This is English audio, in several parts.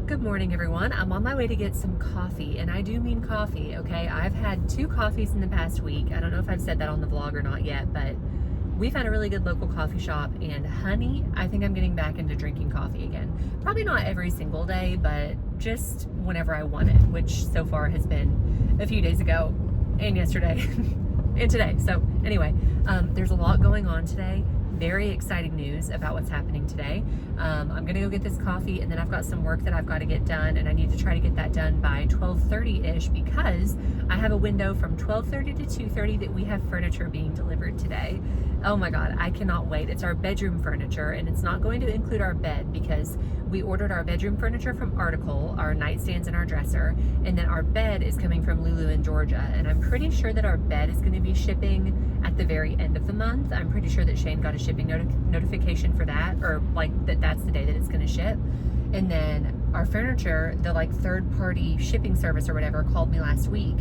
Good morning, everyone. I'm on my way to get some coffee, and I do mean coffee, okay? I've had 2 coffees in the past week. I don't know if I've said that on the vlog or not yet, but we found a really good local coffee shop, and honey, I think I'm getting back into drinking coffee again. Probably not every single day, but just whenever I want it, which so far has been a few days ago and yesterday and today. So anyway, there's a lot going on today. Very exciting news about what's happening today. I'm gonna go get this coffee, and then I've got some work that I've got to get done, and I need to try to get that done by 12:30-ish because I have a window from 12:30 to 2:30 that we have furniture being delivered today. Oh my God, I cannot wait. It's our bedroom furniture, and it's not going to include our bed because we ordered our bedroom furniture from Article, our nightstands and our dresser, and then our bed is coming from Lulu in Georgia, and I'm pretty sure that our bed is gonna be shipping at the very end of the month. I'm pretty sure that Shane got a shipping notification for that, or like that's the day that it's going to ship. And then our furniture, the like third-party shipping service or whatever, called me last week,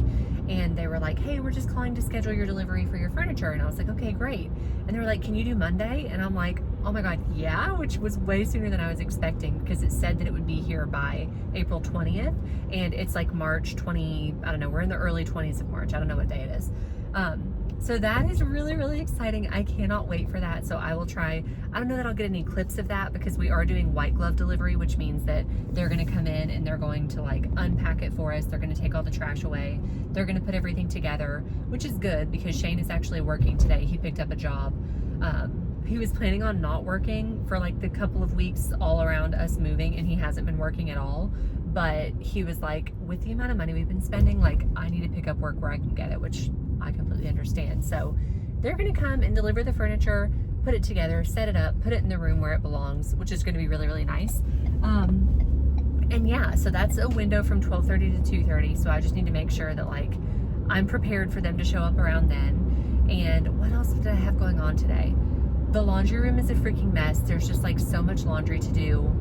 and they were like, hey, we're just calling to schedule your delivery for your furniture. And I was like, okay, great. And they were like, can you do Monday? And I'm like, oh my God, yeah, which was way sooner than I was expecting because it said that it would be here by April 20th, and it's like March 20, I don't know, we're in the early 20s of March. I don't know what day it is. So that is really, really exciting. I cannot wait for that. So I will try. I don't know that I'll get any clips of that because we are doing white glove delivery, which means that they're going to come in and they're going to like unpack it for us. They're going to take all the trash away. They're going to put everything together, which is good because Shane is actually working today. He picked up a job. He was planning on not working for like the couple of weeks all around us moving, and he hasn't been working at all. But he was like, with the amount of money we've been spending, like I need to pick up work where I can get it, which I completely understand. So they're gonna come and deliver the furniture, put it together, set it up, put it in the room where it belongs, which is gonna be really, really nice. And yeah, so that's a window from 12:30 to 2:30. So I just need to make sure that like I'm prepared for them to show up around then. And what else did I have going on today? The laundry room is a freaking mess. There's just like so much laundry to do.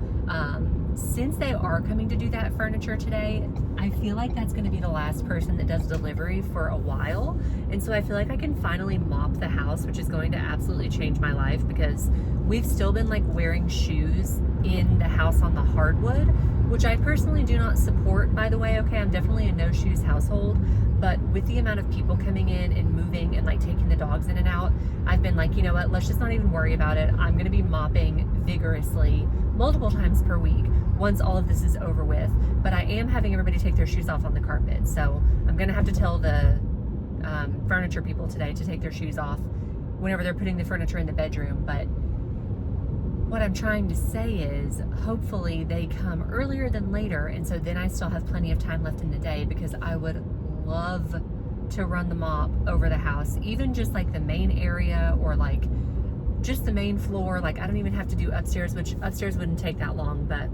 Since they are coming to do that furniture today, I feel like that's going to be the last person that does delivery for a while. And so I feel like I can finally mop the house, which is going to absolutely change my life because we've still been like wearing shoes in the house on the hardwood, which I personally do not support, by the way. Okay, I'm definitely a no shoes household, but with the amount of people coming in and moving and like taking the dogs in and out, I've been like, you know what, let's just not even worry about it. I'm going to be mopping vigorously multiple times per week once all of this is over with. But I am having everybody take their shoes off on the carpet, so I'm going to have to tell the furniture people today to take their shoes off whenever they're putting the furniture in the bedroom. But what I'm trying to say is hopefully they come earlier than later, and so then I still have plenty of time left in the day because I would love to run the mop over the house, even just like the main area or like just the main floor. Like I don't even have to do upstairs, which upstairs wouldn't take that long. But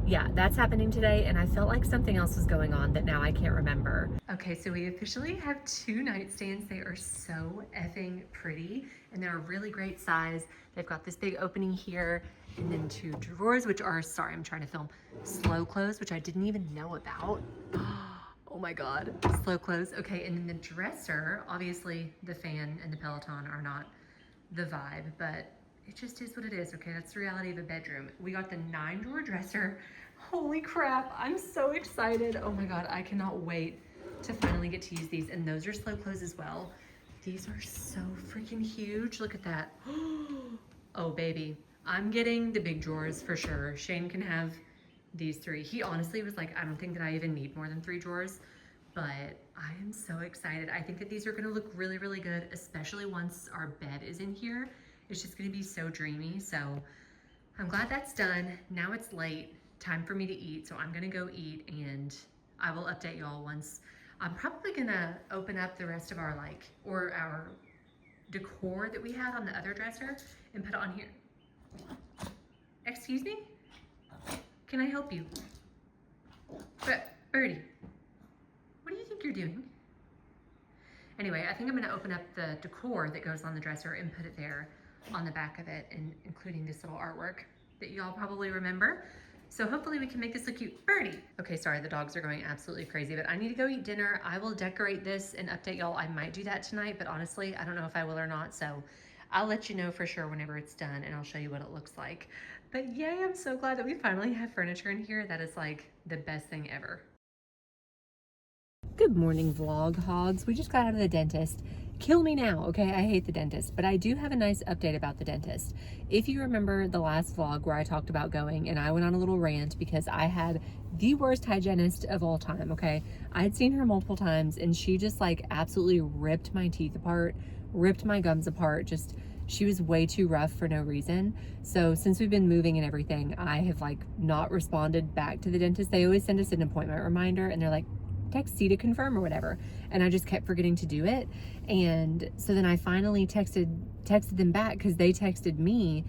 yeah, that's happening today, and I felt like something else was going on that now I can't remember. Okay, so we officially have 2 nightstands. They are so effing pretty, and they're a really great size. They've got this big opening here, and then 2 drawers, which are, sorry, I'm trying to film, slow close, which I didn't even know about. Oh my God, slow close. Okay, and then the dresser, obviously the fan and the Peloton are not the vibe, but it just is what it is. Okay, that's the reality of a bedroom. We got the 9-drawer dresser. Holy crap, I'm so excited. Oh my God, I cannot wait to finally get to use these. And those are slow close as well. These are so freaking huge. Look at that. Oh baby, I'm getting the big drawers for sure. Shane can have these 3. He honestly was like, I don't think that I even need more than 3 drawers, but I am so excited. I think that these are gonna look really, really good, especially once our bed is in here. It's just gonna be so dreamy. So I'm glad that's done. Now it's late, time for me to eat. So I'm gonna go eat, and I will update y'all once. I'm probably gonna open up the rest of our our decor that we had on the other dresser and put it on here. Excuse me? Can I help you? Birdie, what do you think you're doing? Anyway, I think I'm gonna open up the decor that goes on the dresser and put it there on the back of it, and including this little artwork that y'all probably remember. So hopefully we can make this look cute. Birdie. Okay, sorry, the dogs are going absolutely crazy, but I need to go eat dinner. I will decorate this and update y'all. I might do that tonight, but honestly, I don't know if I will or not. So I'll let you know for sure whenever it's done, and I'll show you what it looks like. But yay, I'm so glad that we finally have furniture in here. That is like the best thing ever. Good morning, vlog hogs. We just got out of the dentist. Kill me now, okay? I hate the dentist, but I do have a nice update about the dentist. If you remember the last vlog where I talked about going and I went on a little rant because I had the worst hygienist of all time, okay? I had seen her multiple times and she just like absolutely ripped my teeth apart, ripped my gums apart. Just, she was way too rough for no reason. So since we've been moving and everything, I have like not responded back to the dentist. They always send us an appointment reminder and they're like, text C to confirm or whatever, and I just kept forgetting to do it. And so then I finally texted them back because they texted me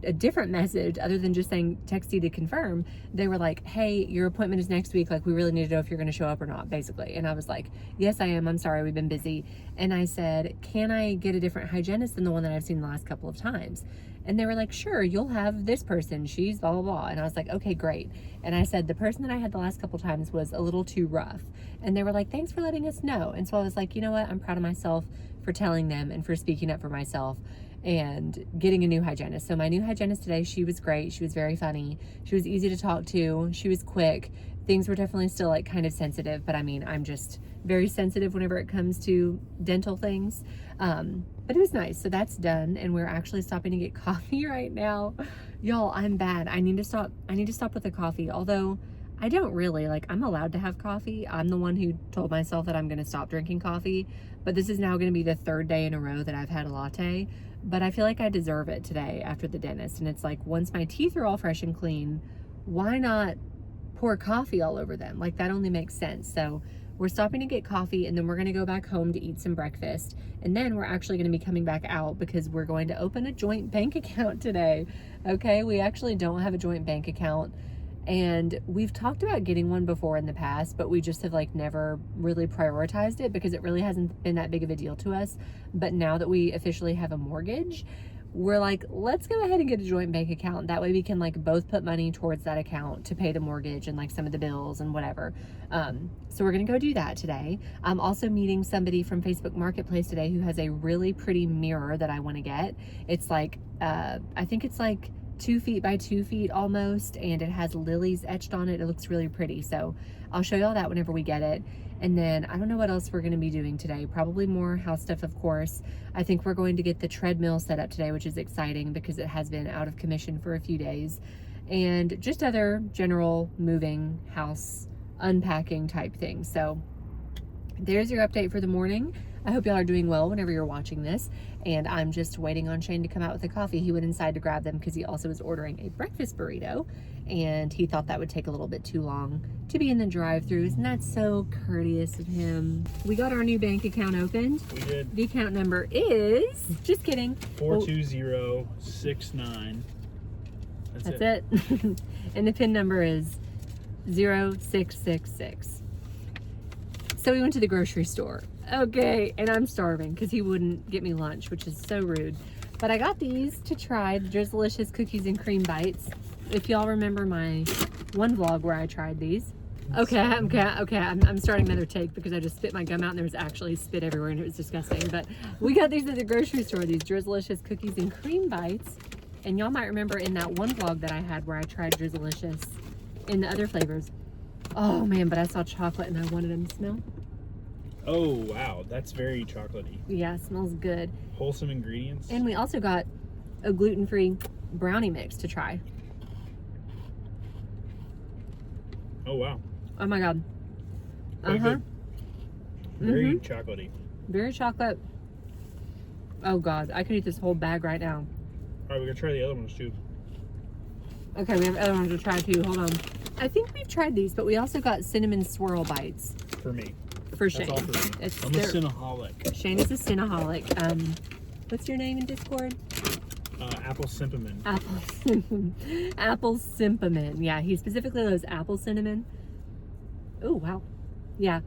a different message other than just saying text C to confirm. They were like, hey, your appointment is next week, like we really need to know if you're going to show up or not, basically. And I was like, yes I am, I'm sorry, we've been busy. And I said, can I get a different hygienist than the one that I've seen the last couple of times? And they were like, sure, you'll have this person, she's blah blah blah. And I was like, okay, great. And I said, the person that I had the last couple times was a little too rough. And they were like, thanks for letting us know. And so I was like, you know what, I'm proud of myself for telling them and for speaking up for myself and getting a new hygienist. So my new hygienist today, she was great. She was very funny. She was easy to talk to. She was quick. Things were definitely still like kind of sensitive, but I mean, I'm just very sensitive whenever it comes to dental things. But it was nice. So that's done. And we're actually stopping to get coffee right now. Y'all, I'm bad. I need to stop with the coffee. Although I don't really, like, I'm allowed to have coffee. I'm the one who told myself that I'm going to stop drinking coffee, but this is now going to be the third day in a row that I've had a latte. But I feel like I deserve it today after the dentist. And it's like, once my teeth are all fresh and clean, why not pour coffee all over them? Like, that only makes sense. So we're stopping to get coffee, and then we're going to go back home to eat some breakfast. And then we're actually going to be coming back out because we're going to open a joint bank account today. Okay, we actually don't have a joint bank account. And we've talked about getting one before in the past, but we just have like never really prioritized it because it really hasn't been that big of a deal to us. But now that we officially have a mortgage, we're like, let's go ahead and get a joint bank account. That way we can like both put money towards that account to pay the mortgage and like some of the bills and whatever. So we're gonna go do that today. I'm also meeting somebody from Facebook Marketplace today who has a really pretty mirror that I wanna get. It's like, I think it's like 2 feet by 2 feet almost, and it has lilies etched on it. It looks really pretty. So I'll show you all that whenever we get it. And then I don't know what else we're going to be doing today. Probably more house stuff, of course. I think we're going to get the treadmill set up today, which is exciting because it has been out of commission for a few days. And just other general moving, house unpacking type things. So there's your update for the morning. I hope y'all are doing well whenever you're watching this. And I'm just waiting on Shane to come out with a coffee. He went inside to grab them because he also was ordering a breakfast burrito. And he thought that would take a little bit too long to be in the drive-thrus. And that's so courteous of him. We got our new bank account opened. We did. The account number is, just kidding, 42069. That's it. And the PIN number is 0666. So we went to the grocery store. Okay, and I'm starving because he wouldn't get me lunch, which is so rude. But I got these to try, the Drizzlicious cookies and cream bites. If y'all remember my one vlog where I tried these. Okay, I'm starting another take because I just spit my gum out and there was actually spit everywhere and it was disgusting. But we got these at the grocery store, these Drizzlicious cookies and cream bites. And y'all might remember in that one vlog that I had where I tried Drizzlicious in the other flavors. Oh man, but I saw chocolate and I wanted them to smell. Oh wow, that's very chocolatey. Yeah, it smells good. Wholesome ingredients. And we also got a gluten-free brownie mix to try. Oh wow. Oh my god. Quite good. Very chocolatey. Very chocolate. Oh god, I could eat this whole bag right now. Alright, we're gonna try the other ones too. Okay, we have other ones to try too. Hold on. I think we've tried these, but we also got cinnamon swirl bites. For me. For Shane. That's all for me. I'm a cinnaholic. Shane is a cinnaholic. What's your name in Discord? Apple Cinnamon. Apple Cinnamon. Yeah, he specifically loves apple cinnamon. Oh wow. Yeah.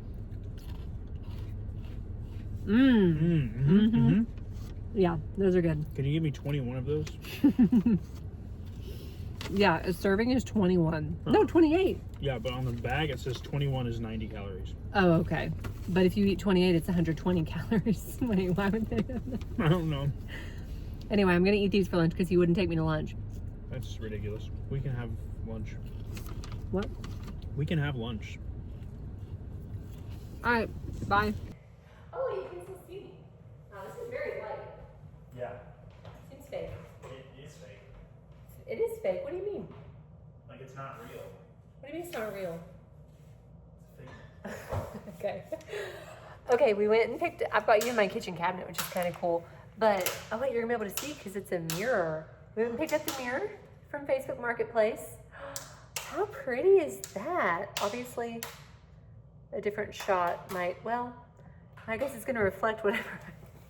Yeah, those are good. Can you give me 21 of those? Yeah, a serving is 21. Huh. No, 28. Yeah, but on the bag it says 21 is 90 calories. Oh, okay. But if you eat 28, it's 120 calories. Wait, why would they have that? I don't know. Anyway, I'm going to eat these for lunch because he wouldn't take me to lunch. That's ridiculous. We can have lunch. What? We can have lunch. All right, bye. Oh, you can still see. Oh, this is very light. Yeah. Seems fake. It is fake. It is fake. What do you mean? Like it's not real. What do you mean it's not real? It's fake. Okay. Okay, we went and picked, I've got you in my kitchen cabinet, which is kind of cool. But, oh wait, you're gonna be able to see because it's a mirror. We went and picked up the mirror from Facebook Marketplace. How pretty is that? Obviously, a different shot might, well, I guess it's gonna reflect whatever.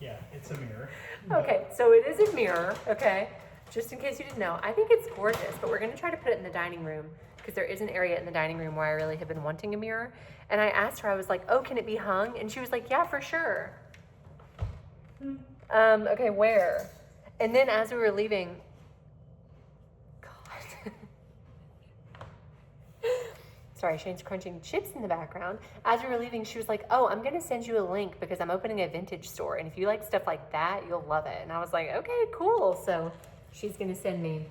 Yeah, it's a mirror. Okay, so it is a mirror, okay? Just in case you didn't know. I think it's gorgeous, but we're gonna try to put it in the dining room because there is an area in the dining room where I really have been wanting a mirror. And I asked her, I was like, oh, can it be hung? And she was like, yeah, for sure. Okay, where? And then as we were leaving, God. Sorry, Shane's crunching chips in the background. As we were leaving, she was like, oh, I'm gonna send you a link because I'm opening a vintage store. And if you like stuff like that, you'll love it. And I was like, okay, cool. So she's gonna send me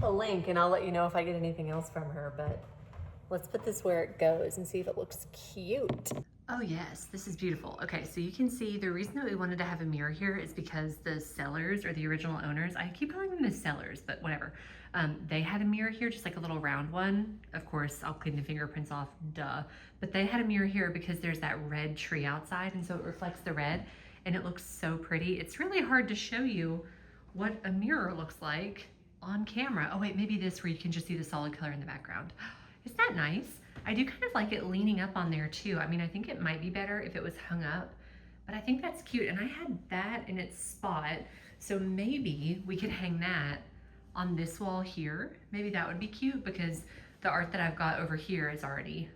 a link and I'll let you know if I get anything else from her. But let's put this where it goes and see if it looks cute. Oh yes, this is beautiful. Okay, so you can see the reason that we wanted to have a mirror here is because the sellers or the original owners, I keep calling them the sellers, but whatever. They had a mirror here, just like a little round one. Of course, I'll clean the fingerprints off, duh. But they had a mirror here because there's that red tree outside and so it reflects the red and it looks so pretty. It's really hard to show you what a mirror looks like on camera. Oh wait, maybe this where you can just see the solid color in the background. Isn't that nice? I do kind of like it leaning up on there too. I mean, I think it might be better if it was hung up, but I think that's cute. And I had that in its spot, so maybe we could hang that on this wall here. Maybe that would be cute because the art that I've got over here is already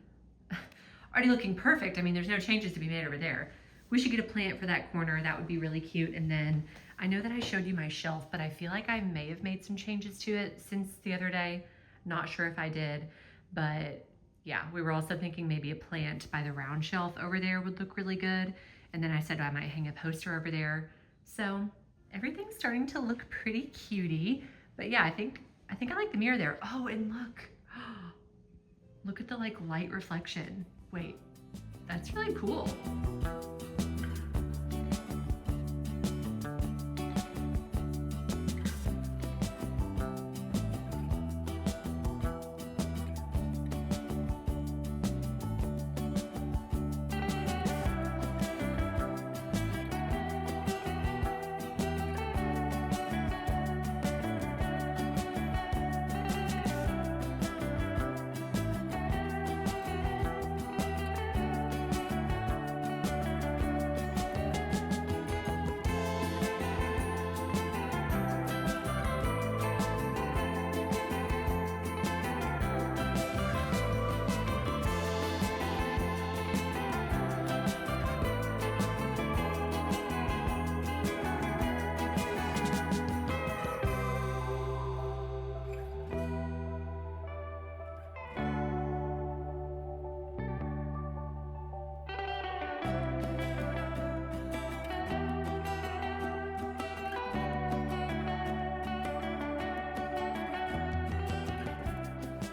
looking perfect. I mean, there's no changes to be made over there. We should get a plant for that corner. That would be really cute. And then I know that I showed you my shelf, but I feel like I may have made some changes to it since the other day. Not sure if I did, but yeah, we were also thinking maybe a plant by the round shelf over there would look really good. And then I said I might hang a poster over there. So everything's starting to look pretty cutie. But yeah, I think I like the mirror there. Oh, and look, look at the like light reflection. Wait, that's really cool.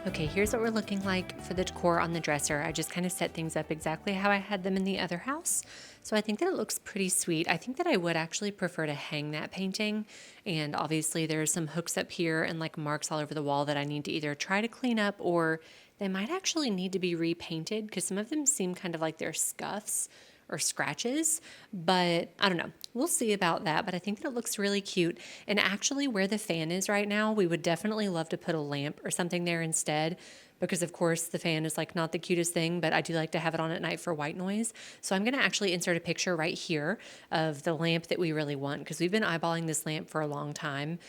Okay, here's what we're looking like for the decor on the dresser. I just kind of set things up exactly how I had them in the other house. So I think that it looks pretty sweet. I think that I would actually prefer to hang that painting. And obviously there's some hooks up here and like marks all over the wall that I need to either try to clean up or they might actually need to be repainted because some of them seem kind of like they're scuffs or scratches, but I don't know. We'll see about that, but I think that it looks really cute. And actually where the fan is right now, we would definitely love to put a lamp or something there instead because of course the fan is like not the cutest thing, but I do like to have it on at night for white noise. So I'm gonna actually insert a picture right here of the lamp that we really want because we've been eyeballing this lamp for a long time.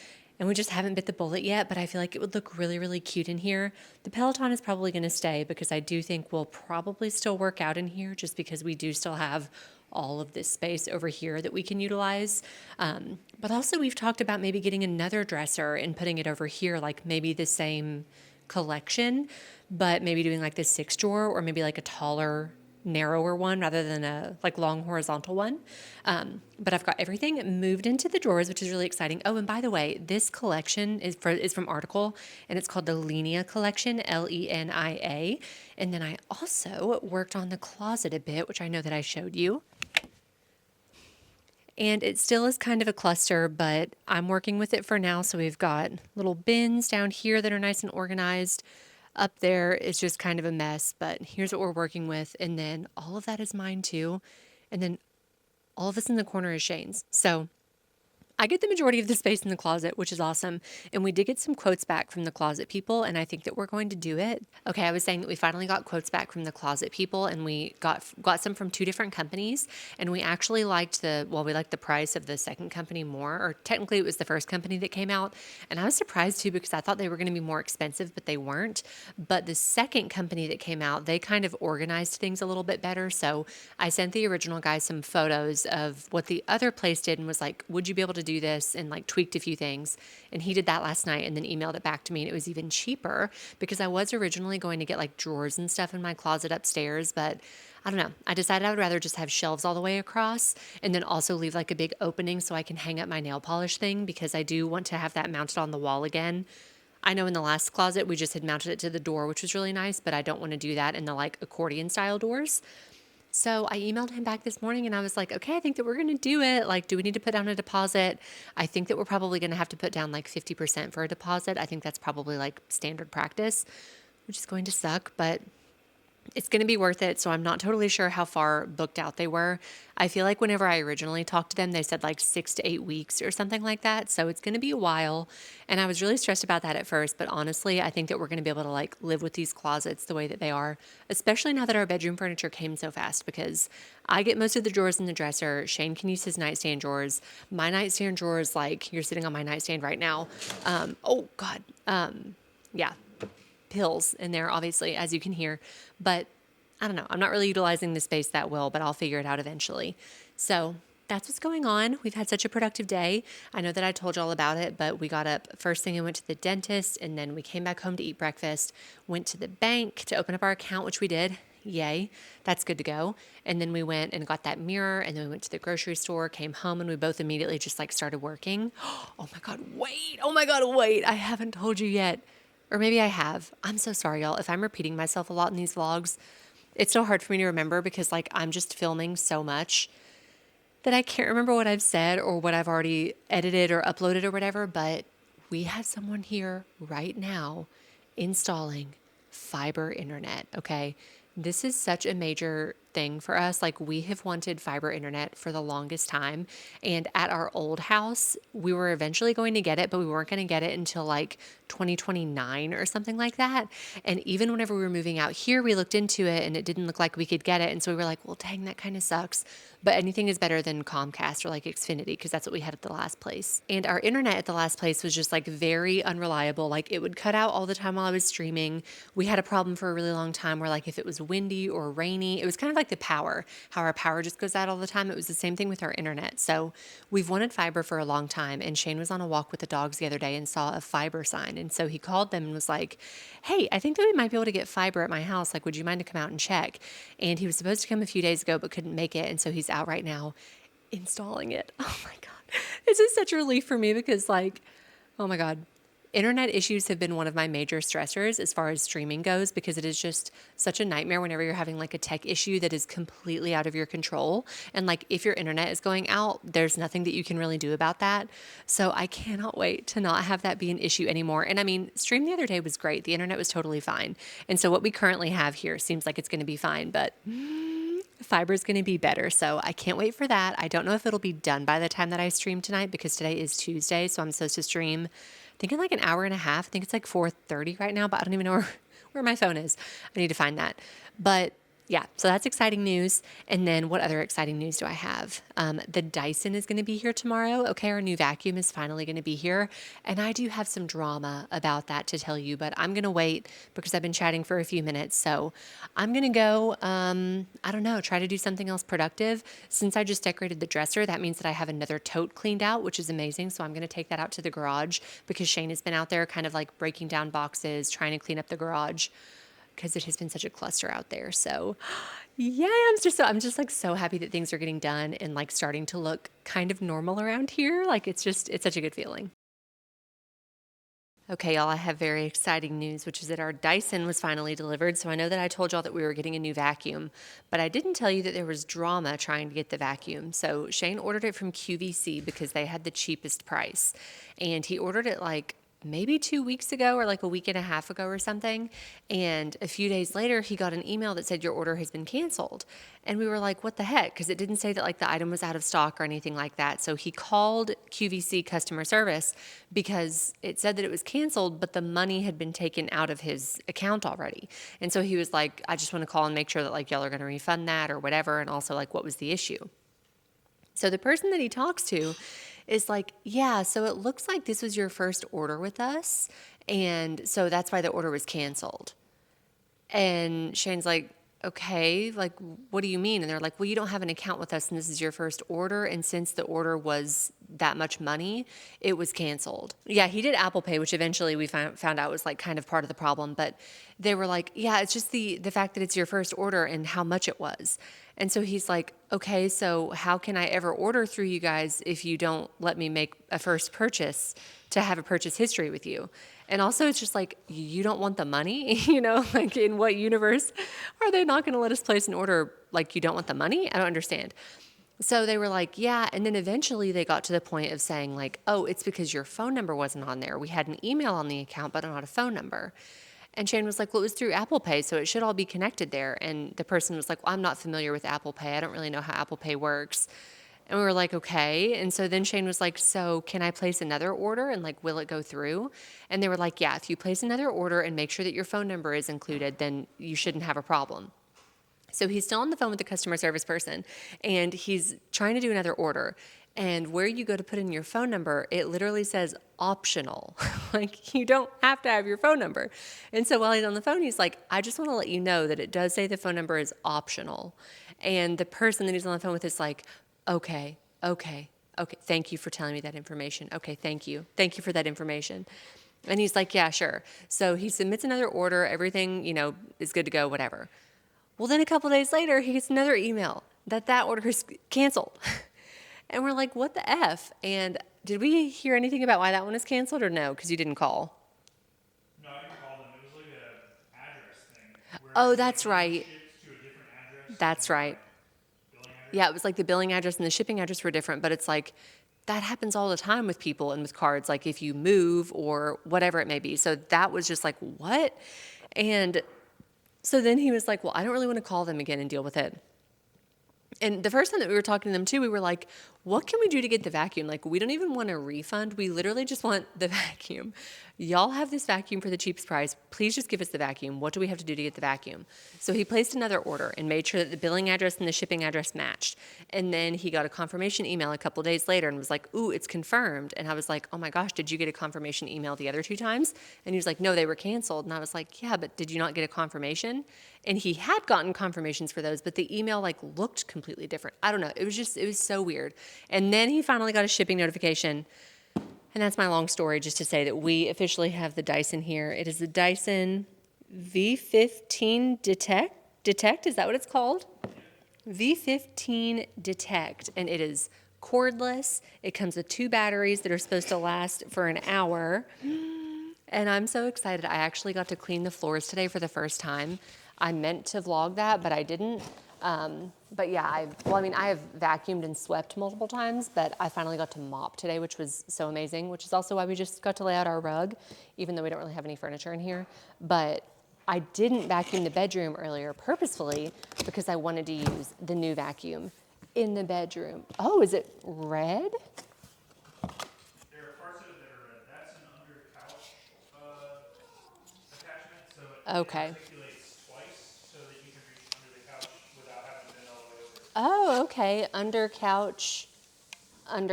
And we just haven't bit the bullet yet, but I feel like it would look really, really cute in here. The Peloton is probably going to stay because I do think we'll probably still work out in here just because we do still have all of this space over here that we can utilize. But also we've talked about maybe getting another dresser and putting it over here, like maybe the same collection, but maybe doing like this 6 drawer or maybe like a taller narrower one rather than a like long horizontal one. But I've got everything moved into the drawers, which is really exciting. Oh, and by the way, this collection is from Article, and it's called the Lenia collection, Lenia. And then I also worked on the closet a bit, which I know that I showed you. And it still is kind of a cluster, but I'm working with it for now. So we've got little bins down here that are nice and organized. Up there is just kind of a mess, but here's what we're working with. And then all of that is mine too. And then all of this in the corner is Shane's. So I get the majority of the space in the closet, which is awesome. And we did get some quotes back from the closet people, and I think that we're going to do it. Okay, I was saying that we finally got quotes back from the closet people, and we got some from two different companies, and we actually liked we liked the price of the second company more, or technically it was the first company that came out. And I was surprised too because I thought they were going to be more expensive, but they weren't. But the second company that came out, they kind of organized things a little bit better. So I sent the original guy some photos of what the other place did and was like, would you be able to do this, and like tweaked a few things. And he did that last night and then emailed it back to me, and it was even cheaper because I was originally going to get like drawers and stuff in my closet upstairs, but I don't know. I decided I would rather just have shelves all the way across and then also leave like a big opening so I can hang up my nail polish thing because I do want to have that mounted on the wall again. I know in the last closet we just had mounted it to the door, which was really nice, but I don't want to do that in the like accordion style doors. So I emailed him back this morning and I was like, okay, I think that we're going to do it. Like, do we need to put down a deposit? I think that we're probably going to have to put down like 50% for a deposit. I think that's probably like standard practice, which is going to suck, but it's going to be worth it. So I'm not totally sure how far booked out they were. I feel like whenever I originally talked to them, they said like 6 to 8 weeks or something like that. So it's going to be a while. And I was really stressed about that at first. But honestly, I think that we're going to be able to like live with these closets the way that they are, especially now that our bedroom furniture came so fast because I get most of the drawers in the dresser. Shane can use his nightstand drawers. My nightstand drawers, like you're sitting on my nightstand right now. Oh God. Yeah. Pills in there, obviously, as you can hear. But I don't know. I'm not really utilizing the space that well, but I'll figure it out eventually. So that's what's going on. We've had such a productive day. I know that I told you all about it, but we got up first thing and went to the dentist, and then we came back home to eat breakfast, went to the bank to open up our account, which we did. Yay, that's good to go. And then we went and got that mirror, and then we went to the grocery store, came home, and we both immediately just like started working. Oh my God, wait. Oh my God, wait. I haven't told you yet. Or maybe I have. I'm so sorry, y'all. If I'm repeating myself a lot in these vlogs, it's so hard for me to remember because like I'm just filming so much that I can't remember what I've said or what I've already edited or uploaded or whatever, but we have someone here right now installing fiber internet, okay? This is such a major thing for us. Like we have wanted fiber internet for the longest time. And at our old house, we were eventually going to get it, but we weren't going to get it until like 2029 or something like that. And even whenever we were moving out here, we looked into it and it didn't look like we could get it. And so we were like, well, dang, that kind of sucks. But anything is better than Comcast or like Xfinity because that's what we had at the last place. And our internet at the last place was just like very unreliable. Like it would cut out all the time while I was streaming. We had a problem for a really long time where like if it was windy or rainy, it was kind of like the power, how our power just goes out all the time. It was the same thing with our internet. So we've wanted fiber for a long time. And Shane was on a walk with the dogs the other day and saw a fiber sign. And so he called them and was like, hey, I think that we might be able to get fiber at my house. Like, would you mind to come out and check? And he was supposed to come a few days ago, but couldn't make it. And so he's out right now installing it. Oh my God. This is such a relief for me because like, oh my God. Internet issues have been one of my major stressors as far as streaming goes because it is just such a nightmare whenever you're having like a tech issue that is completely out of your control. And like if your internet is going out, there's nothing that you can really do about that. So I cannot wait to not have that be an issue anymore. And I mean, stream the other day was great. The internet was totally fine. And so what we currently have here seems like it's going to be fine, but fiber is going to be better. So I can't wait for that. I don't know if it'll be done by the time that I stream tonight because today is Tuesday. So I'm supposed to stream I think in like an hour and a half. I think it's like 4:30 right now, but I don't even know where my phone is. I need to find that. But yeah, so that's exciting news. And then what other exciting news do I have? The Dyson is going to be here tomorrow. Okay, our new vacuum is finally going to be here. And I do have some drama about that to tell you, but I'm going to wait because I've been chatting for a few minutes. So I'm going to go, I don't know, try to do something else productive. Since I just decorated the dresser, that means that I have another tote cleaned out, which is amazing. So I'm going to take that out to the garage because Shane has been out there kind of like breaking down boxes, trying to clean up the garage. because it has been such a cluster out there. So yeah, I'm just like so happy that things are getting done and like starting to look kind of normal around here. Like it's such a good feeling. Okay, y'all, I have very exciting news, which is that our Dyson was finally delivered. So I know that I told y'all that we were getting a new vacuum, but I didn't tell you that there was drama trying to get the vacuum. So Shane ordered it from QVC because they had the cheapest price. And he ordered it like maybe 2 weeks ago or like a week and a half ago or something. And a few days later, he got an email that said your order has been canceled. And we were like, what the heck? Because it didn't say that like the item was out of stock or anything like that. So he called QVC customer service because it said that it was canceled, but the money had been taken out of his account already. And so he was like, I just want to call and make sure that like y'all are going to refund that or whatever. And also like, what was the issue? So the person that he talks to is like, yeah, so it looks like this was your first order with us. And so that's why the order was canceled. And Shane's like, okay, like, what do you mean? And they're like, well, you don't have an account with us and this is your first order. And since the order was that much money, it was canceled. Yeah, he did Apple Pay, which eventually we found out was like kind of part of the problem. But they were like, yeah, it's just the fact that it's your first order and how much it was. And so he's like, okay, so how can I ever order through you guys if you don't let me make a first purchase to have a purchase history with you? And also it's just like, you don't want the money, you know, like in what universe are they not going to let us place an order like you don't want the money? I don't understand. So they were like, yeah. And then eventually they got to the point of saying like, oh, it's because your phone number wasn't on there. We had an email on the account, but not a phone number. And Shane was like, well, it was through Apple Pay, so it should all be connected there. And the person was like, well, I'm not familiar with Apple Pay. I don't really know how Apple Pay works. And we were like, okay. And so then Shane was like, so can I place another order and like, will it go through? And they were like, yeah, if you place another order and make sure that your phone number is included, then you shouldn't have a problem. So he's still on the phone with the customer service person and he's trying to do another order. And where you go to put in your phone number, it literally says optional. Like you don't have to have your phone number. And so while he's on the phone, he's like, I just want to let you know that it does say the phone number is optional. And the person that he's on the phone with is like, okay. Thank you for telling me that information. Okay, thank you. Thank you for that information. And he's like, yeah, sure. So he submits another order. Everything, you know, is good to go, whatever. Well, then a couple days later, he gets another email that order is canceled. And we're like, what the F? And did we hear anything about why that one is canceled or no? Because you didn't call. No, I didn't call them. It was like an address thing. Where Oh, that's right. shipped to a different address. That's right. Billing address. Yeah, it was like the billing address and the shipping address were different, but it's like that happens all the time with people and with cards, like if you move or whatever it may be. So that was just like, what? And so then he was like, well, I don't really want to call them again and deal with it. And the first time that we were talking to them too, we were like, what can we do to get the vacuum? Like, we don't even want a refund. We literally just want the vacuum. Y'all have this vacuum for the cheapest price. Please just give us the vacuum. What do we have to do to get the vacuum? So he placed another order and made sure that the billing address and the shipping address matched. And then he got a confirmation email a couple days later and was like, ooh, it's confirmed. And I was like, oh my gosh, did you get a confirmation email the other 2 times? And he was like, no, they were canceled. And I was like, yeah, but did you not get a confirmation? And he had gotten confirmations for those, but the email like looked completely different. I don't know. It was so weird. And then he finally got a shipping notification. And that's my long story just to say that we officially have the Dyson here. It is the Dyson V15 Detect, is that what it's called? V15 Detect, and it is cordless. It comes with 2 batteries that are supposed to last for an hour. And I'm so excited. I actually got to clean the floors today for the first time. I meant to vlog that, but I didn't. But yeah, I have vacuumed and swept multiple times, but I finally got to mop today, which was so amazing, which is also why we just got to lay out our rug, even though we don't really have any furniture in here. But I didn't vacuum the bedroom earlier purposefully because I wanted to use the new vacuum in the bedroom. Oh, is it red? There are parts of it that are red. That's an under couch attachment, so it Okay. articulates twice so that you can reach under the couch without having to bend all the way over. Oh, okay. Under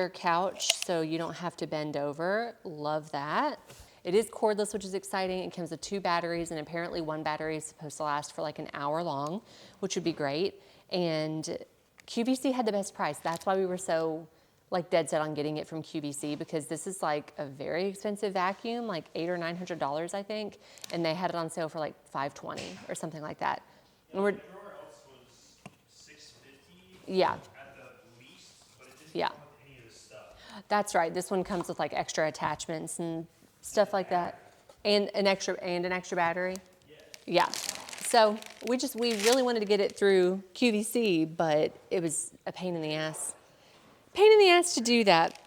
couch, so you don't have to bend over. Love that. It is cordless, which is exciting. It comes with 2 batteries, and apparently 1 battery is supposed to last for like an hour long, which would be great. And QVC had the best price. That's why we were so like dead set on getting it from QVC because this is like a very expensive vacuum, like $800 or $900, I think, and they had it on sale for like $520 or something like that. And we're, Everywhere else was $650 yeah, at the least, but it didn't yeah, come with any of this stuff. that's right. This one comes with like extra attachments and stuff like that, and an extra battery. Yeah. So we really wanted to get it through QVC, but it was a pain in the ass. Pain in the ass to do that.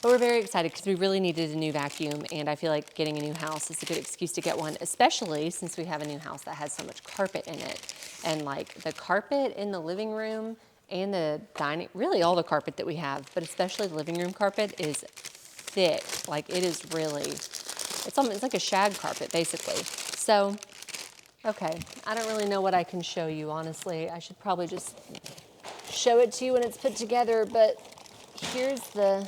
But we're very excited because we really needed a new vacuum, and I feel like getting a new house is a good excuse to get one, especially since we have a new house that has so much carpet in it. And like the carpet in the living room and the dining, really all the carpet that we have, but especially the living room carpet is thick. Like it is really, it's like a shag carpet basically. So, okay, I don't really know what I can show you, honestly. I should probably just show it to you when it's put together, but here's the,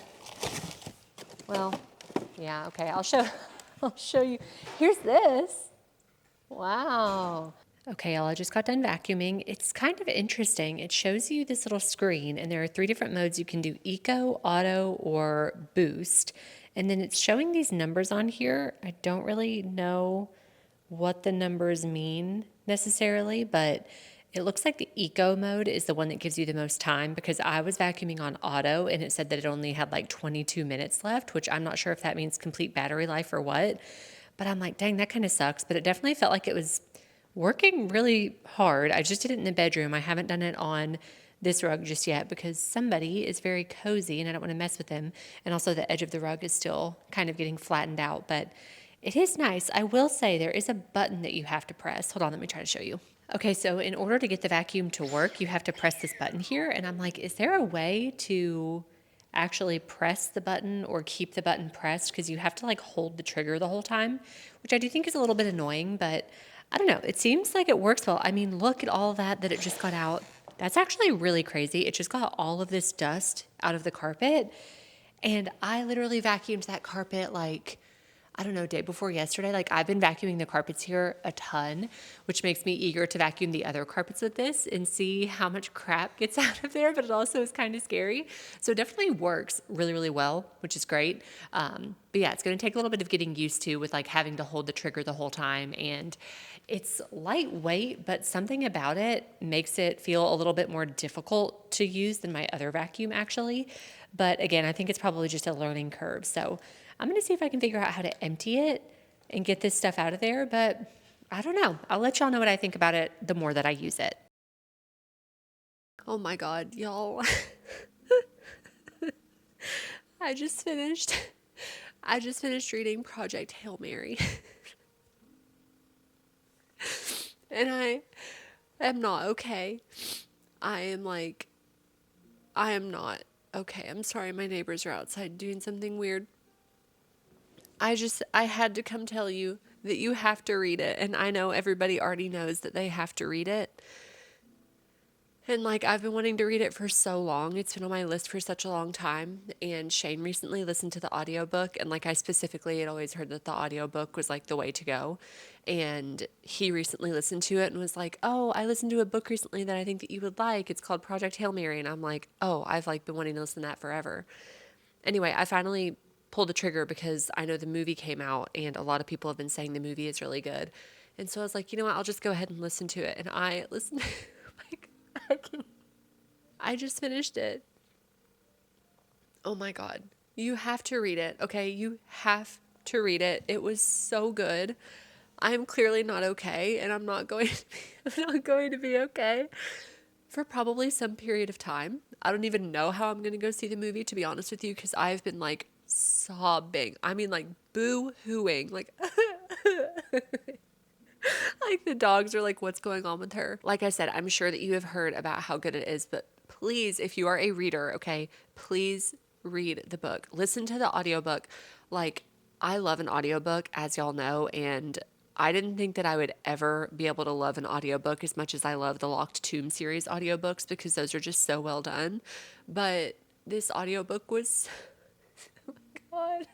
well, yeah, okay, I'll show you. Here's this. Wow. Okay, y'all, I just got done vacuuming. It's kind of interesting. It shows you this little screen, and there are 3 different modes. You can do eco, auto, or boost. And then it's showing these numbers on here. I don't really know what the numbers mean necessarily, but it looks like the eco mode is the one that gives you the most time because I was vacuuming on auto and it said that it only had like 22 minutes left, which I'm not sure if that means complete battery life or what. But I'm like, dang, that kind of sucks. But it definitely felt like it was working really hard. I just did it in the bedroom. I haven't done it on this rug just yet because somebody is very cozy and I don't want to mess with them. And also the edge of the rug is still kind of getting flattened out, but it is nice. I will say there is a button that you have to press. Hold on, let me try to show you. Okay, so in order to get the vacuum to work, you have to press this button here. And I'm like, is there a way to actually press the button or keep the button pressed? Because you have to like hold the trigger the whole time, which I do think is a little bit annoying, but I don't know. It seems like it works well. I mean, look at all that it just got out. That's actually really crazy. It just got all of this dust out of the carpet. And I literally vacuumed that carpet like, I don't know, day before yesterday. Like I've been vacuuming the carpets here a ton, which makes me eager to vacuum the other carpets with this and see how much crap gets out of there, but it also is kind of scary. So it definitely works really, really well, which is great. But yeah, it's going to take a little bit of getting used to with like having to hold the trigger the whole time. And it's lightweight, but something about it makes it feel a little bit more difficult to use than my other vacuum actually. But again, I think it's probably just a learning curve. So I'm going to see if I can figure out how to empty it and get this stuff out of there, but I don't know. I'll let y'all know what I think about it the more that I use it. Oh my God, y'all. I just finished reading Project Hail Mary. And I am not okay. I am not okay. I'm sorry, my neighbors are outside doing something weird. I had to come tell you that you have to read it. And I know everybody already knows that they have to read it. And like, I've been wanting to read it for so long. It's been on my list for such a long time. And Shane recently listened to the audiobook. And like, I specifically had always heard that the audiobook was like the way to go. And he recently listened to it and was like, oh, I listened to a book recently that I think that you would like. It's called Project Hail Mary. And I'm like, oh, I've like been wanting to listen to that forever. Anyway, I finally pulled the trigger because I know the movie came out and a lot of people have been saying the movie is really good. And so I was like, you know what, I'll just go ahead and listen to it. And I listened, like, I just finished it. Oh my God. You have to read it, okay? You have to read it. It was so good. I am clearly not okay, and I'm not going to be okay for probably some period of time. I don't even know how I'm going to go see the movie, to be honest with you, because I've been like sobbing. I mean, like boo-hooing, like like the dogs are like, what's going on with her? Like I said, I'm sure that you have heard about how good it is, but please, if you are a reader, okay, please read the book. Listen to the audiobook. Like, I love an audiobook, as y'all know, and I didn't think that I would ever be able to love an audiobook as much as I love the Locked Tomb series audiobooks because those are just so well done. But this audiobook was, oh my God,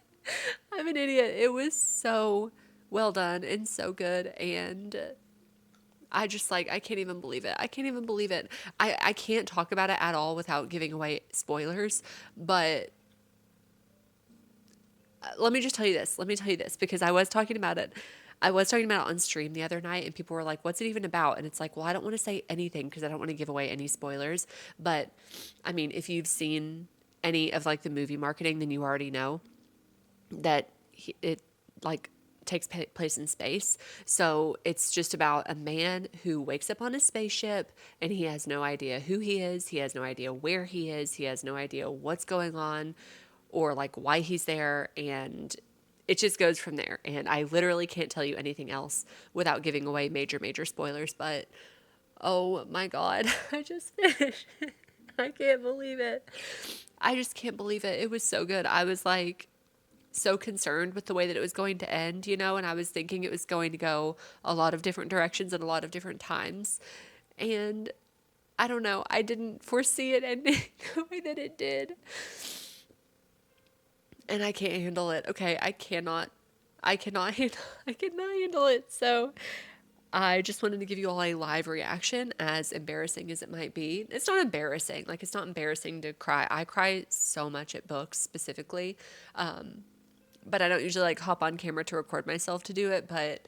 I'm an idiot. It was so well done and so good. And I just like, I can't even believe it. I can't even believe it. I can't talk about it at all without giving away spoilers, but let me just tell you this. Let me tell you this because I was talking about it. I was talking about it on stream the other night, and people were like, "What's it even about?" And it's like, well, I don't want to say anything because I don't want to give away any spoilers. But I mean, if you've seen any of like the movie marketing, then you already know that it like takes place in space. So it's just about a man who wakes up on a spaceship and he has no idea who he is. He has no idea where he is. He has no idea what's going on or like why he's there. And it just goes from there. And I literally can't tell you anything else without giving away major, major spoilers. But oh my God, I just finished. I can't believe it. I just can't believe it. It was so good. I was like, so concerned with the way that it was going to end, you know, and I was thinking it was going to go a lot of different directions at a lot of different times. And I don't know, I didn't foresee it ending the way that it did. And I can't handle it. Okay, I cannot handle it. So I just wanted to give you all a live reaction, as embarrassing as it might be. It's not embarrassing. Like, it's not embarrassing to cry. I cry so much at books specifically. But I don't usually like hop on camera to record myself to do it. But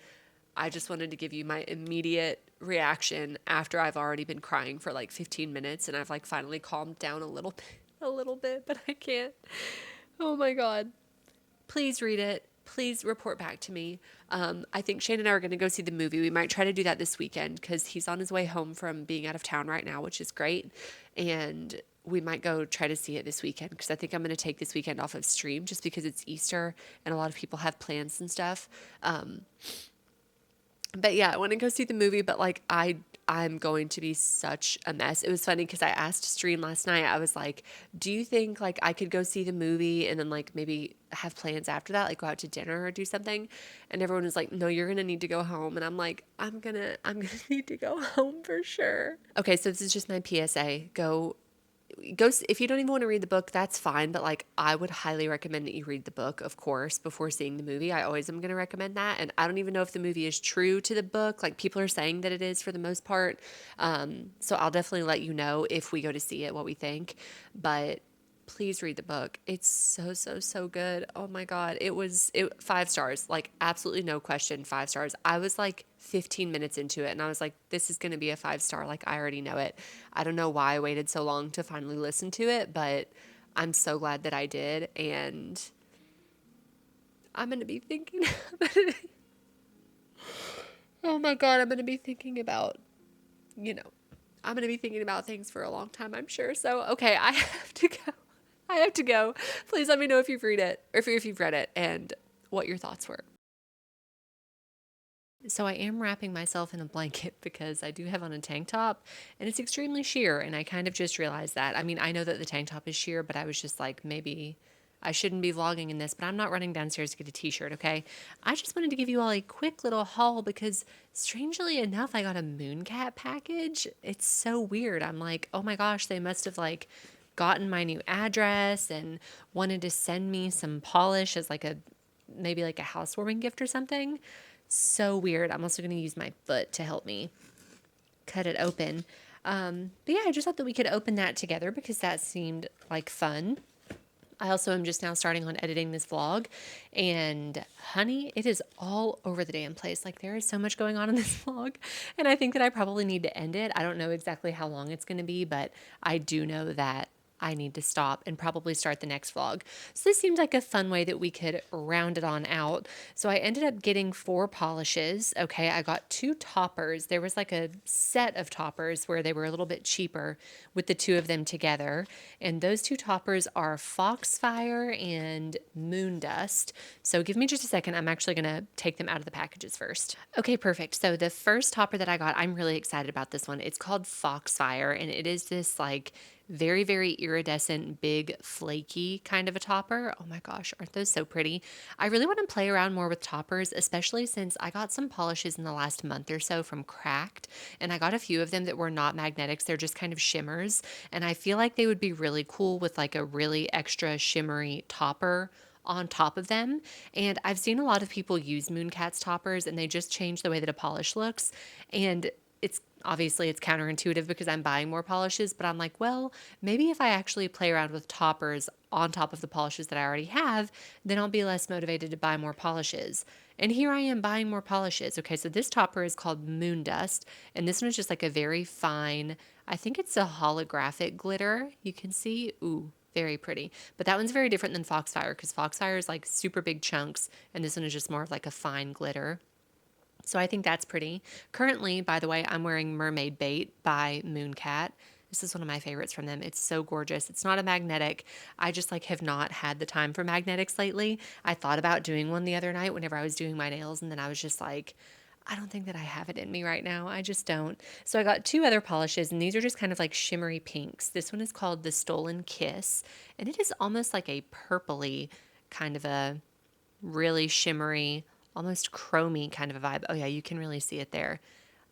I just wanted to give you my immediate reaction after I've already been crying for like 15 minutes and I've like finally calmed down a little bit, but I can't. Oh my God. Please read it. Please report back to me. I think Shane and I are going to go see the movie. We might try to do that this weekend because he's on his way home from being out of town right now, which is great. And we might go try to see it this weekend because I think I'm going to take this weekend off of stream just because it's Easter and a lot of people have plans and stuff. But yeah, I want to go see the movie, but like I'm going to be such a mess. It was funny because I asked Stream last night. I was like, "Do you think like I could go see the movie and then like maybe have plans after that, like go out to dinner or do something?" And everyone was like, "No, you're going to need to go home." And I'm like, I'm going to need to go home for sure." Okay, so this is just my PSA. Go if you don't even want to read the book, that's fine, but like I would highly recommend that you read the book, of course, before seeing the movie. I always am going to recommend that. And I don't even know if the movie is true to the book. Like people are saying that it is for the most part. So I'll definitely let you know if we go to see it what we think, but please read the book. It's so, so, so good. Oh my God. It 5 stars, like absolutely no question, 5 stars. I was like 15 minutes into it and I was like, this is going to be a 5 star. Like I already know it. I don't know why I waited so long to finally listen to it, but I'm so glad that I did. And I'm going to be thinking, oh my God, I'm going to be thinking about, you know, I'm going to be thinking about things for a long time, I'm sure. So, okay, I have to go. I have to go. Please let me know if you've read it or if you've read it and what your thoughts were. So I am wrapping myself in a blanket because I do have on a tank top and it's extremely sheer and I kind of just realized that. I mean, I know that the tank top is sheer, but I was just like, maybe I shouldn't be vlogging in this, but I'm not running downstairs to get a t-shirt, okay? I just wanted to give you all a quick little haul because strangely enough, I got a mooncat package. It's so weird. I'm like, oh my gosh, they must have like gotten my new address and wanted to send me some polish as like a maybe like a housewarming gift or something. So weird. I'm also going to use my foot to help me cut it open. But yeah, I just thought that we could open that together because that seemed like fun. I also am just now starting on editing this vlog and honey, it is all over the damn place. Like there is so much going on in this vlog and I think that I probably need to end it. I don't know exactly how long it's going to be, but I do know that I need to stop and probably start the next vlog. So this seemed like a fun way that we could round it on out. So I ended up getting 4 polishes. Okay, I got 2 toppers. There was like a set of toppers where they were a little bit cheaper with the 2 of them together. And those 2 toppers are Foxfire and Moon Dust. So give me just a second. I'm actually going to take them out of the packages first. Okay, perfect. So the first topper that I got, I'm really excited about this one. It's called Foxfire and it is this like very, very iridescent, big, flaky kind of a topper. Oh my gosh, aren't those so pretty? I really want to play around more with toppers, especially since I got some polishes in the last month or so from Cracked, and I got a few of them that were not magnetics. They're just kind of shimmers, and I feel like they would be really cool with like a really extra shimmery topper on top of them. And I've seen a lot of people use Mooncat's toppers and they just change the way that a polish looks. And it's obviously it's counterintuitive because I'm buying more polishes, but I'm like, well, maybe if I actually play around with toppers on top of the polishes that I already have, then I'll be less motivated to buy more polishes. And here I am buying more polishes. Okay, so this topper is called Moon Dust, and this one is just like a very fine, I think it's a holographic glitter. You can see, ooh, very pretty. But that one's very different than Foxfire because Foxfire is like super big chunks, and this one is just more of like a fine glitter. So I think that's pretty. Currently, by the way, I'm wearing Mermaid Bait by Mooncat. This is one of my favorites from them. It's so gorgeous. It's not a magnetic. I just like have not had the time for magnetics lately. I thought about doing one the other night whenever I was doing my nails, and then I was just like, I don't think that I have it in me right now. I just don't. So I got two other polishes, and these are just kind of like shimmery pinks. This one is called the Stolen Kiss, and it is almost like a purpley kind of a really shimmery, almost chromy kind of a vibe. Oh, yeah, you can really see it there.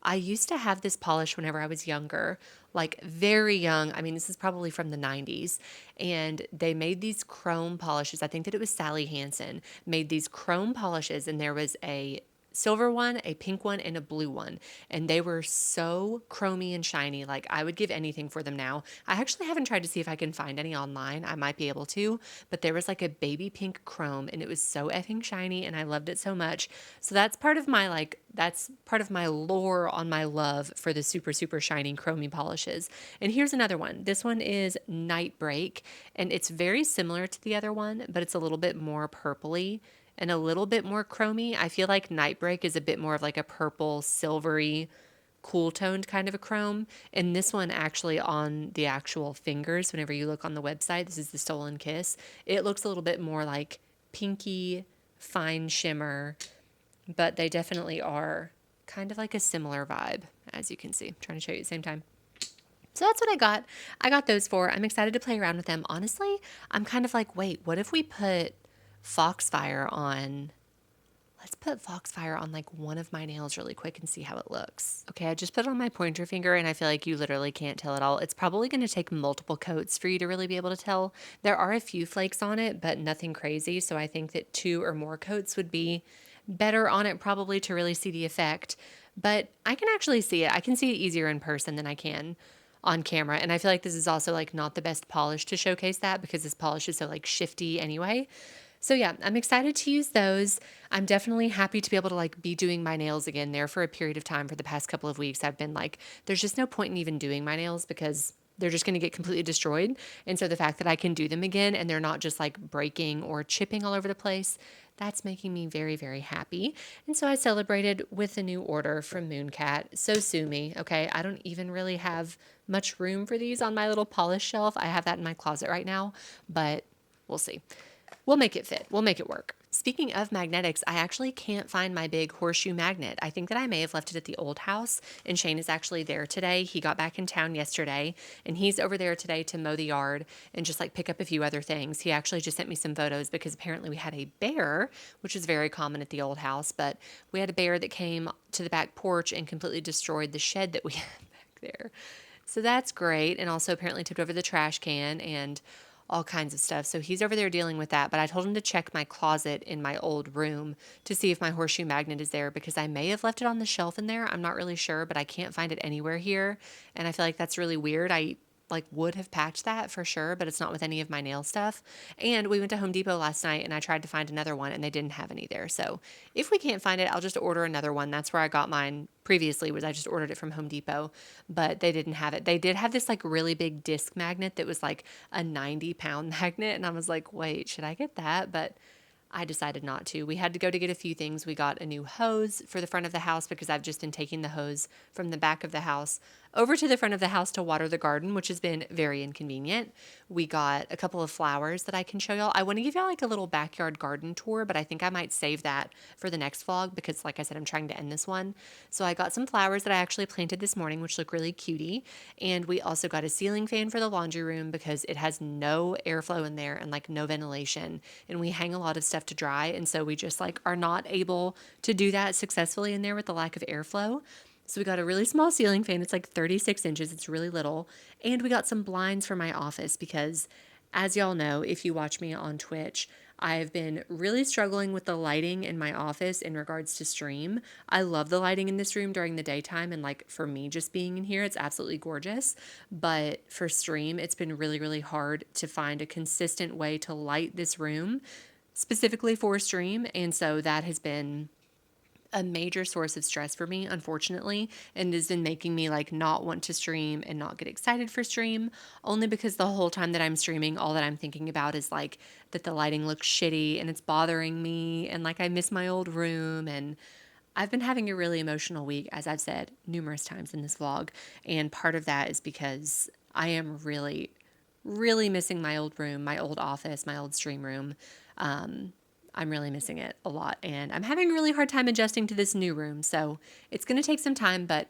I used to have this polish whenever I was younger, like very young. I mean, this is probably from the 90s. And they made these chrome polishes. I think that it was Sally Hansen made these chrome polishes, and there was a silver one, a pink one, and a blue one. And they were so chromy and shiny. Like, I would give anything for them now. I actually haven't tried to see if I can find any online. I might be able to, but there was like a baby pink chrome, and it was so effing shiny, and I loved it so much. So that's part of my that's part of my lore on my love for the super, super shiny chromy polishes. And here's another one. This one is Night Break, and it's very similar to the other one, but it's a little bit more purpley and a little bit more chromy. I feel like Nightbreak is a bit more of like a purple, silvery, cool toned kind of a chrome. And this one actually on the actual fingers, whenever you look on the website, this is the Stolen Kiss, it looks a little bit more like pinky, fine shimmer, but they definitely are kind of like a similar vibe, as you can see. I'm trying to show you at the same time. So that's what I got. I got those four. I'm excited to play around with them. Honestly, I'm kind of like, wait, what if we put Foxfire on? Let's put Foxfire on like one of my nails really quick and see how it looks. Okay, I just put it on my pointer finger, and I feel like you literally can't tell at all. It's probably going to take multiple coats for you to really be able to tell. There are a few flakes on it, but nothing crazy. So I think that 2 or more coats would be better on it probably to really see the effect. But I can actually see it. I can see it easier in person than I can on camera. And I feel like this is also like not the best polish to showcase that because this polish is so like shifty anyway. So yeah, I'm excited to use those. I'm definitely happy to be able to like be doing my nails again there for a period of time. For the past couple of weeks, I've been like, there's just no point in even doing my nails because they're just going to get completely destroyed. And so the fact that I can do them again and they're not just like breaking or chipping all over the place, that's making me very, very happy. And so I celebrated with a new order from Mooncat. So sue me, okay? I don't even really have much room for these on my little polish shelf. I have that in my closet right now, but we'll see. We'll make it fit. We'll make it work. Speaking of magnetics, I actually can't find my big horseshoe magnet. I think that I may have left it at the old house, and Shane is actually there today. He got back in town yesterday, and he's over there today to mow the yard and just like pick up a few other things. He actually just sent me some photos because apparently we had a bear, which is very common at the old house, but we had a bear that came to the back porch and completely destroyed the shed that we had back there. So that's great, and also apparently tipped over the trash can and all kinds of stuff. So he's over there dealing with that. But I told him to check my closet in my old room to see if my horseshoe magnet is there because I may have left it on the shelf in there. I'm not really sure, but I can't find it anywhere here. And I feel like that's really weird. I like would have packed that for sure, but it's not with any of my nail stuff. And we went to Home Depot last night and I tried to find another one and they didn't have any there. So if we can't find it, I'll just order another one. That's where I got mine previously, was I just ordered it from Home Depot, but they didn't have it. They did have this like really big disc magnet that was like a 90-pound magnet. And I was like, wait, should I get that? But I decided not to. We had to go to get a few things. We got a new hose for the front of the house because I've just been taking the hose from the back of the house over to the front of the house to water the garden, which has been very inconvenient. We got a couple of flowers that I can show y'all. I want to give y'all like a little backyard garden tour, but I think I might save that for the next vlog because like I said, I'm trying to end this one. So I got some flowers that I actually planted this morning, which look really cutie. And we also got a ceiling fan for the laundry room because it has no airflow in there and like no ventilation. And we hang a lot of stuff to dry. And so we just like are not able to do that successfully in there with the lack of airflow. So we got a really small ceiling fan. It's like 36 inches. It's really little. And we got some blinds for my office because, as y'all know, if you watch me on Twitch, I've been really struggling with the lighting in my office in regards to stream. I love the lighting in this room during the daytime, and like for me just being in here, it's absolutely gorgeous. But for stream, it's been really, really hard to find a consistent way to light this room specifically for stream. And so that has been a major source of stress for me, unfortunately, and has been making me like not want to stream and not get excited for stream, only because the whole time that I'm streaming, all that I'm thinking about is like that the lighting looks shitty and it's bothering me, and like I miss my old room. And I've been having a really emotional week, as I've said numerous times in this vlog, and part of that is because I am really, really missing my old room, my old office, my old stream room. I'm really missing it a lot, and I'm having a really hard time adjusting to this new room, so it's going to take some time. But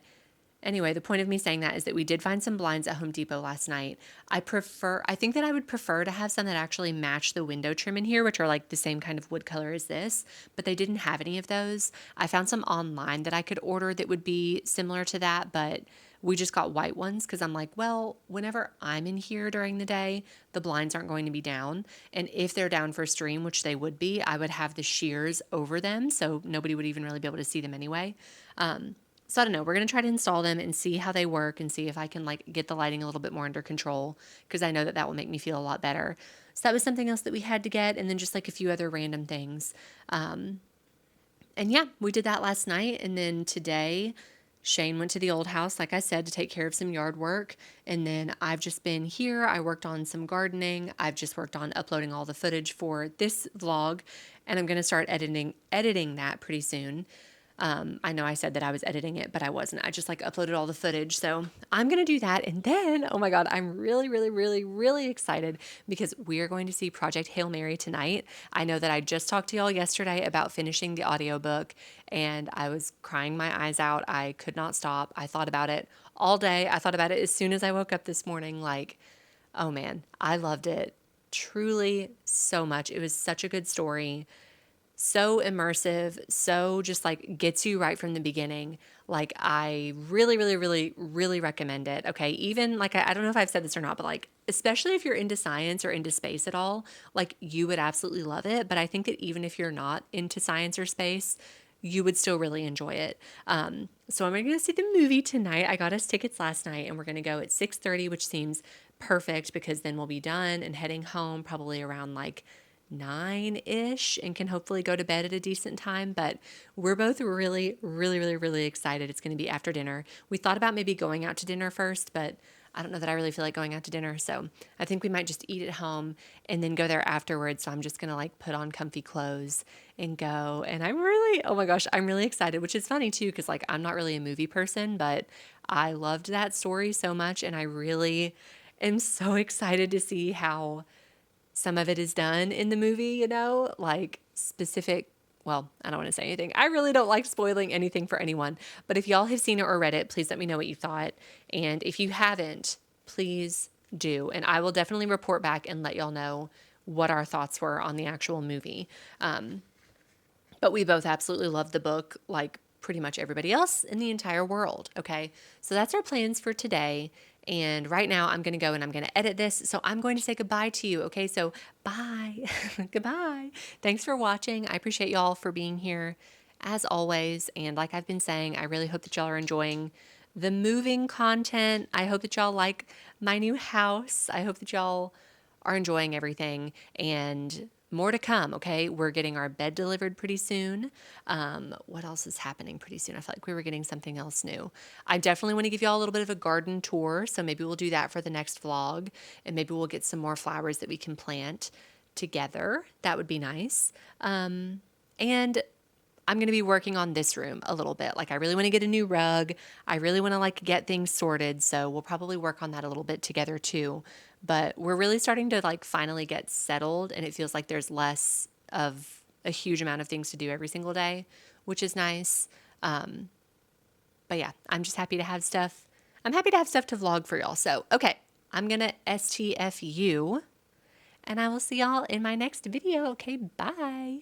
anyway, the point of me saying that is that we did find some blinds at Home Depot last night. I think that I would prefer to have some that actually match the window trim in here, which are like the same kind of wood color as this, but they didn't have any of those. I found some online that I could order that would be similar to that, but we just got white ones because I'm like, well, whenever I'm in here during the day, the blinds aren't going to be down. And if they're down for stream, which they would be, I would have the sheers over them, so nobody would even really be able to see them anyway. So I don't know. We're going to try to install them and see how they work and see if I can like get the lighting a little bit more under control, because I know that that will make me feel a lot better. So that was something else that we had to get, and then just like a few other random things. And yeah, we did that last night. And then today, Shane went to the old house, like I said, to take care of some yard work. And then I've just been here. I worked on some gardening. I've just worked on uploading all the footage for this vlog, and I'm going to start editing that pretty soon. I know I said that I was editing it, but I wasn't. I just like uploaded all the footage. So I'm going to do that. And then, oh my God, I'm really, really, really, really excited because we are going to see Project Hail Mary tonight. I know that I just talked to y'all yesterday about finishing the audiobook, and I was crying my eyes out. I could not stop. I thought about it all day. I thought about it as soon as I woke up this morning. Like, oh man, I loved it truly so much. It was such a good story, so immersive, so just like gets you right from the beginning. Like, I really, really, really, really recommend it. Okay. Even like, I don't know if I've said this or not, but like, especially if you're into science or into space at all, like you would absolutely love it. But I think that even if you're not into science or space, you would still really enjoy it. So I'm going to see the movie tonight. I got us tickets last night, and we're going to go at 6:30, which seems perfect because then we'll be done and heading home probably around like 9-ish, and can hopefully go to bed at a decent time. But we're both really, really, really, really excited. It's going to be after dinner. We thought about maybe going out to dinner first, but I don't know that I really feel like going out to dinner. So I think we might just eat at home and then go there afterwards. So I'm just going to like put on comfy clothes and go. And I'm really, oh my gosh, I'm really excited, which is funny too, because like I'm not really a movie person, but I loved that story so much. And I really am so excited to see how some of it is done in the movie, like specific. Well, I don't want to say anything. I really don't like spoiling anything for anyone. But if y'all have seen it or read it, please let me know what you thought. And if you haven't, please do. And I will definitely report back and let y'all know what our thoughts were on the actual movie. But we both absolutely love the book, like pretty much everybody else in the entire world. Okay. So that's our plans for today. And right now I'm going to go and I'm going to edit this. So I'm going to say goodbye to you. Okay. So bye. Goodbye. Thanks for watching. I appreciate y'all for being here as always. And like I've been saying, I really hope that y'all are enjoying the moving content. I hope that y'all like my new house. I hope that y'all are enjoying everything, and more to come. Okay. We're getting our bed delivered pretty soon. What else is happening pretty soon? I feel like we were getting something else new. I definitely want to give y'all a little bit of a garden tour. So maybe we'll do that for the next vlog, and maybe we'll get some more flowers that we can plant together. That would be nice. And I'm going to be working on this room a little bit. Like, I really want to get a new rug. I really want to like get things sorted. So we'll probably work on that a little bit together too. But we're really starting to like finally get settled, and it feels like there's less of a huge amount of things to do every single day, which is nice. But yeah, I'm just happy to have stuff. I'm happy to have stuff to vlog for y'all. So, okay, I'm going to STFU, and I will see y'all in my next video. Okay, bye.